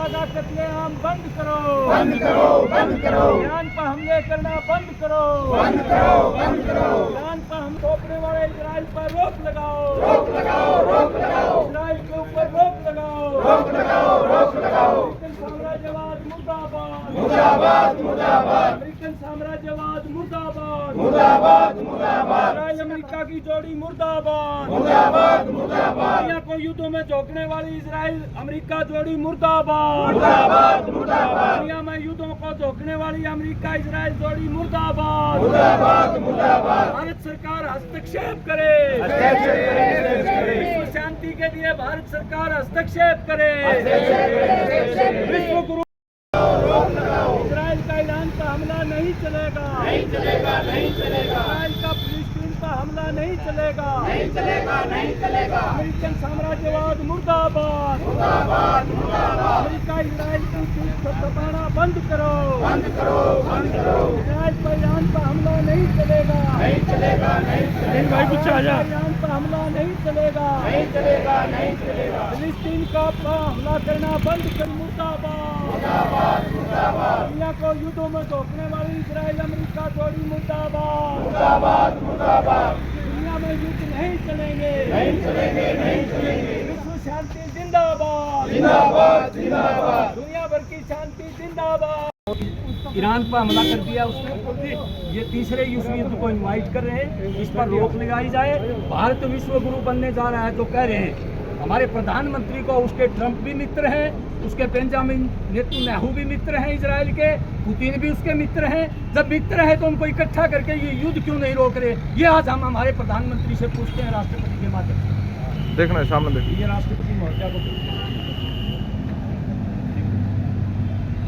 America का कत्लेआम बंद करो, बंद करो, बंद करो, ईरान पर हमले करना बंद करो, बंद करो, बंद करो, ईरान पर हम थोपने वाले इजराइल पर रोक लगाओ, रोक लगाओ, रोक लगाओ, इजराइल के ऊपर रोक लगाओ, रोक लगाओ, रोक लगाओ, अमेरिकन साम्राज्यवाद मुर्दाबाद, मुर्दाबाद, मुर्दाबाद, अमेरिकन साम्राज्यवाद मुर्दाबाद, मुर्दाबाद, मुर्दाबाद, इजराइल अमेरिका की जोड़ी मुर्दाबाद, मुर्दाबाद, मुर्दाबाद, दुनिया को युद्धों में झोंकने वाली इजराइल अमेरिका जोड़ी मुर्दाबाद, मुर्दाबाद, मुर्दाबाद, दुनिया में युद्धों को झोंकने वाली अमेरिका इजराइल जोड़ी मुर्दाबाद, मुर्दाबाद, मुर्दाबाद, भारत सरकार हस्तक्षेप करे, विश्व शांति के लिए भारत सरकार हस्तक्षेप करे, विश्व गुरु इजराइल का ईरान पर हमला नहीं चलेगा, नहीं चलेगा, नहीं चलेगा, इजराइल का फिलिस्तीन पर हमला नहीं चलेगा, नहीं चलेगा, नहीं चलेगा, अमेरिकन साम्राज्यवाद मुर्दाबाद, मुर्दाबाद, मुर्दाबाद, अमेरिका इजराइल की पीठ को दबाना बंद करो, बंद करो, बंद करो, इजराइल पर ईरान पर हमला नहीं चलेगा, नहीं चलेगा, नहीं चलेगा, भाई कुछ आ जा, ईरान पर हमला नहीं चलेगा, नहीं चलेगा, नहीं चलेगा, फिलिस्तीन का हमला करना बंद कर, मुर्दाबाद, मुर्दाबाद, मुर्दाबाद, दुनिया को युद्धों में झोंकने वाली इजराइल अमेरिका जोड़ी मुर्दाबाद, मुर्दाबाद, मुर्दाबाद, दुनिया में युद्ध नहीं चलेंगे, नहीं चलेंगे, नहीं चलेंगे, विश्व शांति जिंदाबाद, जिंदाबाद, जिंदाबाद, दुनिया भर की शांति जिंदाबाद। ईरान पर हमला कर दिया उसने, ये तीसरे विश्व युद्ध को इनवाइट कर रहे हैं, इस पर रोक लगाई जाए। भारत विश्व गुरु बनने जा रहा है तो कह रहे हैं, हमारे प्रधानमंत्री को उसके ट्रंप भी मित्र हैं, उसके बेंजामिन नेतन्याहू भी मित्र हैं इजराइल के, पुतिन भी उसके मित्र हैं। जब मित्र है तो उनको इकट्ठा करके ये युद्ध क्यों नहीं रोक रहे, ये आज हम हमारे प्रधानमंत्री से पूछते हैं, राष्ट्रपति के माध्यम से। देखना है सामने देखिए, ये राष्ट्रपति महोदया को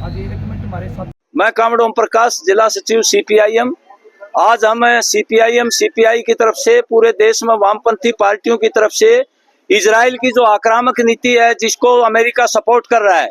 आज 1 मिनट हमारे साथ। मैं कामड़ ओम प्रकाश, जिला सचिव सीपीआईएम। आज हम सीपीआईएम सीपीआई की तरफ से पूरे देश में वामपंथी पार्टियों की तरफ से इजराइल की जो आक्रामक नीति है, जिसको अमेरिका सपोर्ट कर रहा है,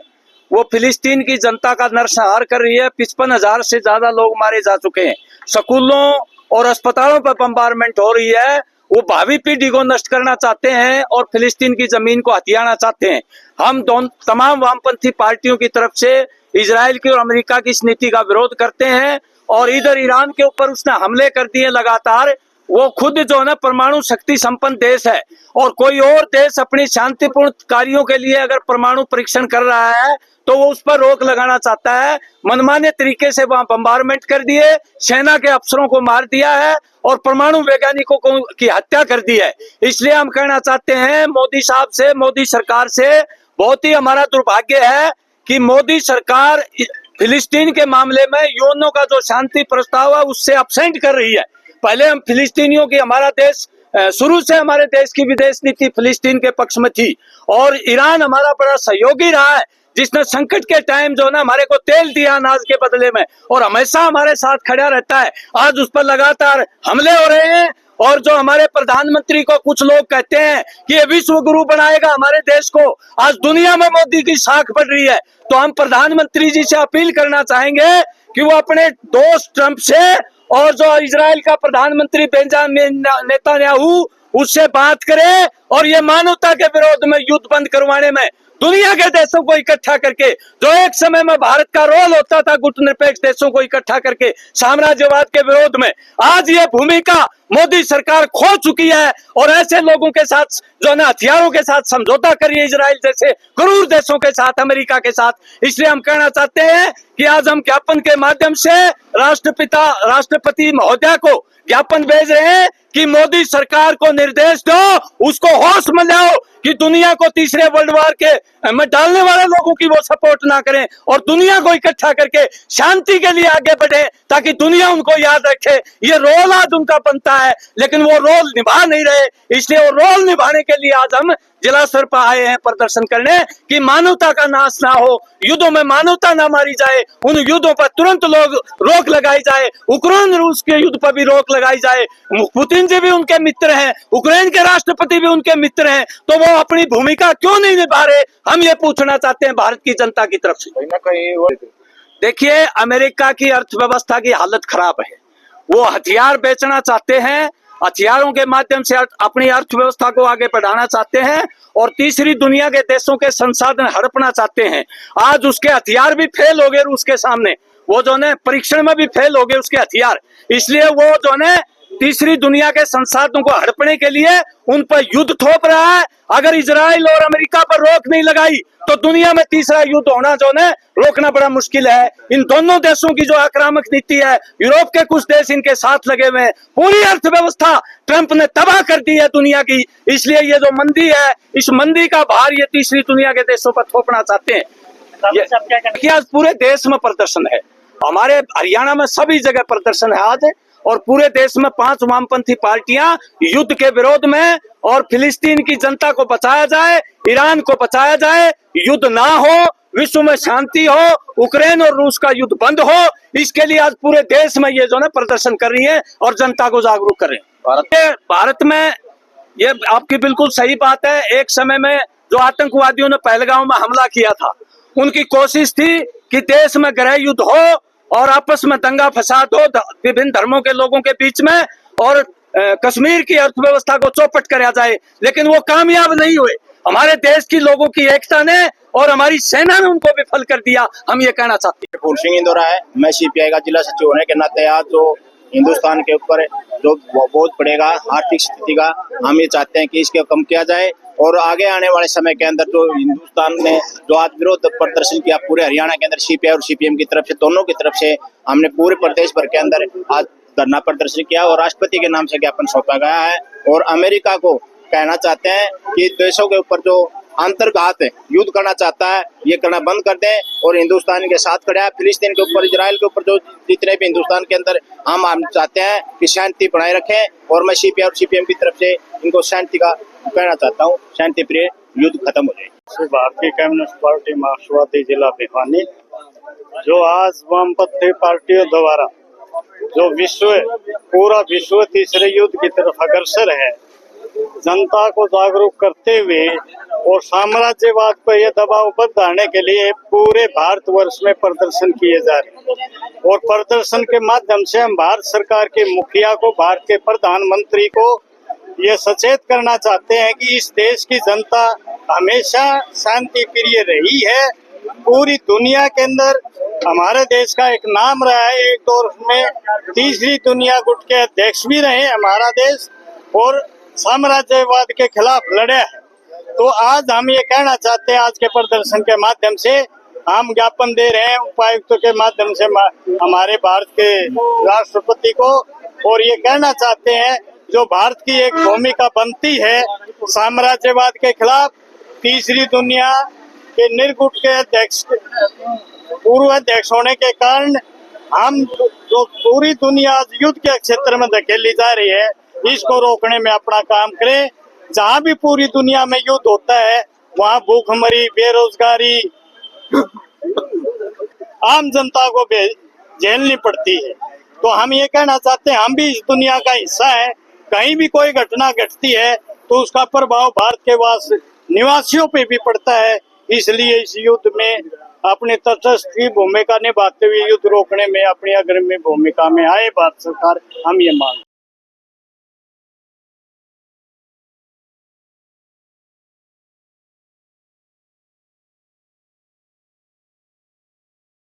वो फिलिस्तीन की जनता का नरसंहार कर रही है। 55,000 से ज्यादा लोग मारे जा चुके हैं, स्कूलों और अस्पतालों पर बम्बारमेंट हो रही है। वो भावी पीढ़ी को नष्ट करना चाहते हैं और फिलिस्तीन की जमीन को हथियाना चाहते हैं। हम तमाम वामपंथी पार्टियों की तरफ से इजराइल की और अमेरिका की इस नीति का विरोध करते हैं। और इधर ईरान के ऊपर उसने हमले कर दिए लगातार। वो खुद जो है ना परमाणु शक्ति संपन्न देश है, और कोई और देश अपनी शांतिपूर्ण कार्यों के लिए अगर परमाणु परीक्षण कर रहा है तो वो उस पर रोक लगाना चाहता है। मनमाने तरीके से वहां बम्बारमेंट कर दिए, सेना के अफसरों को मार दिया है और परमाणु वैज्ञानिकों की हत्या कर दी है। इसलिए हम कहना चाहते हैं मोदी साहब से, मोदी सरकार से, बहुत ही हमारा दुर्भाग्य है कि मोदी सरकार फिलिस्तीन के मामले में यूएनओ का जो शांति प्रस्ताव है उससे अब्सेंट कर रही है। पहले हम फिलिस्तीनियों की, हमारा देश शुरू से हमारे देश की विदेश नीति फिलिस्तीन के पक्ष में थी, और ईरान हमारा बड़ा सहयोगी रहा है, जिसने संकट के टाइम जो ना हमारे को तेल दिया अनाज के बदले में, और हमेशा हमारे साथ खड़ा रहता है। आज उस पर लगातार हमले हो रहे हैं, और जो हमारे प्रधानमंत्री को कुछ लोग कहते हैं कि ये विश्व गुरु बनाएगा हमारे देश को, आज दुनिया में मोदी की साख बढ़ रही है। तो हम प्रधानमंत्री जी से अपील करना चाहेंगे कि वो अपने दोस्त ट्रंप से और जो इजराइल का प्रधानमंत्री बेंजामिन नेतन्याहू, उससे बात करे और ये मानवता के विरोध में युद्ध बंद करवाने में दुनिया के देशों को इकट्ठा करके, जो एक समय में भारत का रोल होता था गुटनिरपेक्ष देशों को इकट्ठा करके साम्राज्यवाद के विरोध में, आज ये भूमिका मोदी सरकार खो चुकी है। और ऐसे लोगों के साथ जो ना हथियारों के साथ समझौता करिए, इजराइल जैसे क्रूर देशों के साथ, अमेरिका के साथ। इसलिए हम कहना चाहते हैं कि आज हम ज्ञापन के माध्यम से राष्ट्रपति महोदया को ज्ञापन भेज रहे हैं कि मोदी सरकार को निर्देश दो, उसको होश में लाओ कि दुनिया को तीसरे वर्ल्ड वार के में डालने वाले लोगों की वो सपोर्ट ना करें, और दुनिया को इकट्ठा करके शांति के लिए आगे बढ़े, ताकि दुनिया उनको याद रखे। ये रोल आज उनका बनता है, लेकिन वो रोल निभा नहीं रहे। इसलिए वो रोल निभाने के लिए आज हम जिला स्तर पर आए हैं प्रदर्शन करने, कि मानवता का नाश ना हो, युद्धों में मानवता ना मारी जाए, उन युद्धों पर तुरंत लोग रोक लगाई जाए। यूक्रेन रूस के युद्ध पर भी रोक लगाई जाए। पुतिन जी भी उनके मित्र हैं, यूक्रेन के राष्ट्रपति भी उनके मित्र हैं, तो वो अपनी भूमिका क्यों नहीं निभा रहे, हम ये पूछना चाहते हैं भारत की जनता की तरफ से। देखिए, अमेरिका की अर्थव्यवस्था की हालत खराब है, वो हथियार बेचना चाहते हैं हथियारों के माध्यम से अपनी अर्थव्यवस्था को आगे बढ़ाना चाहते हैं और तीसरी दुनिया के देशों के संसाधन हड़पना चाहते हैं। आज उसके हथियार भी फेल हो गए रूस के सामने, वो जो है परीक्षण में भी फेल हो गए उसके हथियार, इसलिए वो जो है तीसरी दुनिया के संसाधनों को हड़पने के लिए उन पर युद्ध थोप रहा है। अगर इजराइल और अमेरिका पर रोक नहीं लगाई तो दुनिया में तीसरा युद्ध होना जो है रोकना बड़ा मुश्किल है। इन दोनों देशों की जो आक्रामक नीति है, यूरोप के कुछ देश इनके साथ लगे हुए हैं, पूरी अर्थव्यवस्था ट्रंप ने तबाह कर दी है दुनिया की। इसलिए ये जो मंदी है, इस मंदी का भार ये तीसरी दुनिया के देशों पर थोपना चाहते हैं। ये आज पूरे देश में प्रदर्शन है, हमारे हरियाणा में सभी जगह प्रदर्शन है आज, और पूरे देश में 5 वामपंथी पार्टियां युद्ध के विरोध में, और फिलिस्तीन की जनता को बचाया जाए, ईरान को बचाया जाए, युद्ध ना हो, विश्व में शांति हो, यूक्रेन और रूस का युद्ध बंद हो, इसके लिए आज पूरे देश में ये जो है प्रदर्शन कर रही है और जनता को जागरूक कर रहे हैं। भारत में ये आपकी बिल्कुल सही बात है। एक समय में जो आतंकवादियों ने पहलगाम में हमला किया था, उनकी कोशिश थी कि देश में गृह युद्ध हो और आपस में दंगा फसाद हो विभिन्न धर्मों के लोगों के बीच में, और कश्मीर की अर्थव्यवस्था को चौपट कराया जाए, लेकिन वो कामयाब नहीं हुए। हमारे देश की लोगों की एकता ने और हमारी सेना ने उनको विफल कर दिया। हम ये कहना चाहते हैं। फूल सिंह इंदौरा है, मैं सीपीआई का जिला सचिव होने के नाते आज जो हिंदुस्तान के ऊपर जो बोझ पड़ेगा आर्थिक स्थिति का, हम ये चाहते हैं कि इसके कम किया जाए, और आगे आने वाले समय के अंदर जो हिंदुस्तान ने जो आज विरोध प्रदर्शन किया पूरे हरियाणा के अंदर, सीपीआई और सीपीएम की तरफ से, दोनों की तरफ से हमने पूरे प्रदेश भर के अंदर आज धरना प्रदर्शन किया और राष्ट्रपति के नाम से ज्ञापन सौंपा गया है। और अमेरिका को कहना चाहते हैं कि देशों के ऊपर जो अंतर्घात युद्ध करना चाहता है, ये करना बंद कर दें और हिंदुस्तान के साथ खड़ा है। फिलिस्तीन के ऊपर, इजराइल के ऊपर जो जितने भी हिंदुस्तान के अंदर हम चाहते हैं कि शांति बनाए रखें, और मैं सीपीआई और सीपीएम की तरफ से इनको शांति का कहना चाहता हूँ, शांति प्रिय युद्ध खत्म हो जाए। भारतीय कम्युनिस्ट पार्टी मार्क्सवादी जिला भिवानी, जो आज वामपंथी पार्टियों द्वारा जो पूरा विश्व तीसरे युद्ध की तरफ अग्रसर है, जनता को जागरूक करते हुए और साम्राज्यवाद पर यह दबाव बनाने के लिए पूरे भारतवर्ष में प्रदर्शन किए जा रहे हैं। और प्रदर्शन के माध्यम से हम भारत सरकार के मुखिया को, भारत के प्रधानमंत्री को ये सचेत करना चाहते हैं कि इस देश की जनता हमेशा शांति प्रिय रही है। पूरी दुनिया के अंदर हमारे देश का एक नाम रहा है, एक दौर में तीसरी दुनिया गुट के अध्यक्ष भी रहे हमारा देश, और साम्राज्यवाद के खिलाफ लड़े हैं। तो आज हम ये कहना चाहते हैं, आज के प्रदर्शन के माध्यम से हम ज्ञापन दे रहे हैं उपायुक्तों के माध्यम से हमारे भारत के राष्ट्रपति को, और ये कहना चाहते हैं जो भारत की एक भूमिका बनती है साम्राज्यवाद के खिलाफ, तीसरी दुनिया के निर्गुट के अध्यक्ष, पूर्व अध्यक्ष होने के कारण हम जो पूरी दुनिया युद्ध के क्षेत्र में धकेली जा रही है, इसको रोकने में अपना काम करें। जहाँ भी पूरी दुनिया में युद्ध होता है, वहाँ भूखमरी, बेरोजगारी आम जनता को झेलनी पड़ती है। तो हम ये कहना चाहते हैं, हम भी इस दुनिया का हिस्सा है। कहीं भी कोई घटना घटती है तो उसका प्रभाव भारत के निवासियों पे भी पड़ता है। इसलिए इस युद्ध में अपने तटस्थ भूमिका निभाते हुए युद्ध रोकने में अपनी अग्रणी भूमिका में आए भारत सरकार, हम ये मांग